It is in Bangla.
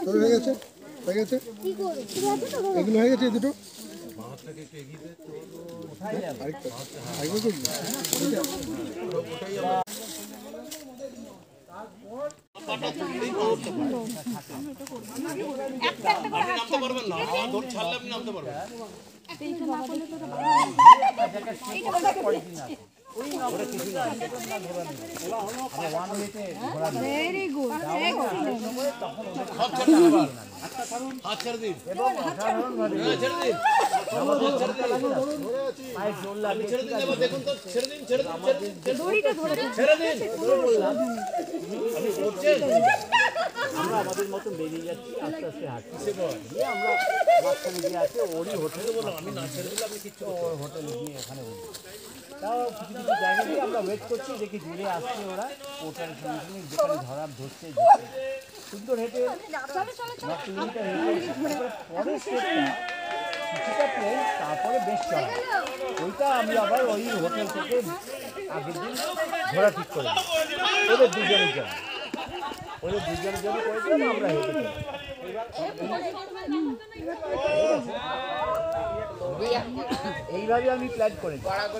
তোর হয়ে গেছে এগুলো হয়ে গেছে দুটো নামতে পারবেন না, ধর ছাড়লে আপনি নামতে পারবেন। ভেরি গুড হাত ছেড়ে দিন, দেখুন তো, ছেড়ে দিন, ছেড়ে দিন, ছেড়ে দিন। আমরা আমাদের মতন বেরিয়ে যাচ্ছি, আস্তে আস্তে হাঁটছি। আমরা মাঝখানে গিয়ে আছে ওরই হোটেলে বললাম, আমি না ছেড়ে দিলে আপনি কিচ্ছু ওর হোটেলে গিয়ে এখানে বলি। তাও কিছু কিছু জায়গা দিয়ে আমরা ওয়েট করছি, দেখি দূরে আসছে ওরা ওটার সঙ্গে সঙ্গে যেখানে ধরছে সুন্দর হেঁটে 9 কিলোমিটার হেঁটে পরের স্টেপটা কিছুটা প্লেন, তারপরে বেশ চড়া। ওইটা আমি আবার ওই হোটেল থেকে আগের দিন ঘোরা ঠিক করে ওদের দুজনের জন্য করেছিলাম, আমরা হেঁটে এইভাবে আমি প্ল্যান করেছি।